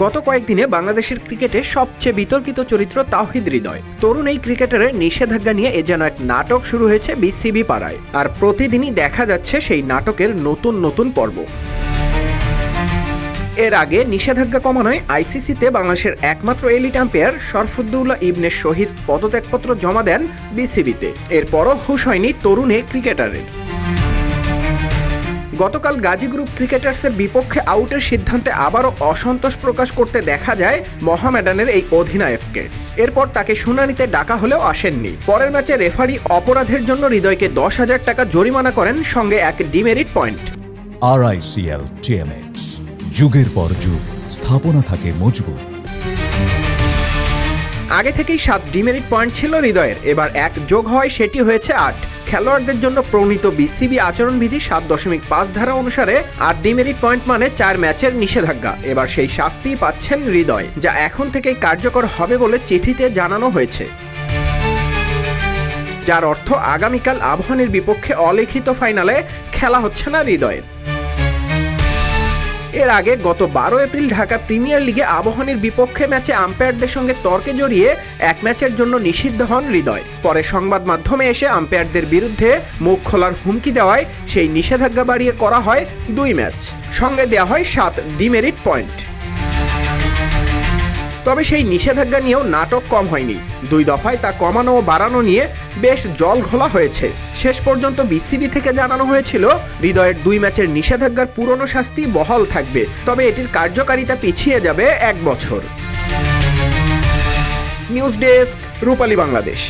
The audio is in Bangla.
গত কয়েকদিনে বাংলাদেশের ক্রিকেটে সবচেয়ে বিতর্কিত চরিত্র তাওহিদ হৃদয়। তরুণ এই ক্রিকেটারের নিষেধাজ্ঞা নিয়ে এ যেন এক নাটক শুরু হয়েছে বিসিবি পাড়ায়, আর প্রতিদিনই দেখা যাচ্ছে সেই নাটকের নতুন নতুন পর্ব। এর আগে নিষেধাজ্ঞা কমানোয় আইসিসিতে বাংলাদেশের একমাত্র এলিট আম্পায়ার শরফুদ্দৌলা ইবনে শহীদ পদত্যাগপত্র জমা দেন বিসিবিতে। এরপরও হুঁশ হয়নি তরুণ এই ক্রিকেটারের। গতকাল গাজী গ্রুপ ক্রিকেটার্সের বিপক্ষে আউটের সিদ্ধান্তে আবারও অসন্তোষ প্রকাশ করতে দেখা যায় মোহামেডানের এই অধিনায়ককে। এরপর তাকে শুনানিতে ডাকা হলেও আসেননি। পরের ম্যাচে রেফারি অপরাধের জন্য হৃদয়কে 10,000 টাকা জরিমানা করেন, সঙ্গে এক ডিমেরিট পয়েন্ট। RICL TMX, যুগের পর যুগ স্থাপনা থাকে মজবুত। আগে থেকেই 7 ডিমেরিট পয়েন্ট ছিল হৃদয়ের, এবার 1 যোগ হয়, সেটি হয়েছে 8। খেলোয়াড়দের জন্য প্রণীত বিসিবি আচরণবিধি 7.5 ধারা অনুসারে 8 ডিমেরিট পয়েন্ট মানে 4 ম্যাচের নিষেধাজ্ঞা। এবার সেই শাস্তি পাচ্ছেন হৃদয়, যা এখন থেকেই কার্যকর হবে বলে চিঠিতে জানানো হয়েছে, যার অর্থ আগামীকাল আবাহনীর বিপক্ষে অলিখিত ফাইনালে খেলা হচ্ছে না হৃদয়ের। এর আগে গত 12 এপ্রিল ঢাকা প্রিমিয়ার লিগে আবাহনীর বিপক্ষে ম্যাচে আম্পায়ারদের সঙ্গে তর্কে জড়িয়ে 1 ম্যাচের জন্য নিষিদ্ধ হন হৃদয়। পরে সংবাদ মাধ্যমে এসে আম্পায়ারদের বিরুদ্ধে মুখ খোলার হুমকি দেওয়ায় সেই নিষেধাজ্ঞা বাড়িয়ে করা হয় 2 ম্যাচ, সঙ্গে দেওয়া হয় 7 ডিমেরিট পয়েন্ট। তবে সেই নিষেধাজ্ঞা নিয়েও নাটক কম হয়নি। 2 দফায় তা কমানো ও বাড়ানো নিয়ে বেশ জল ঘোলা হয়েছে। শেষ পর্যন্ত বিসিবি থেকে জানানো হয়েছিল হৃদয়ের 2 ম্যাচের নিষেধাজ্ঞার পুরনো শাস্তি বহাল থাকবে, তবে এটির কার্যকারিতা পিছিয়ে যাবে 1 বছর। নিউজ ডেস্ক, রূপালী বাংলাদেশ।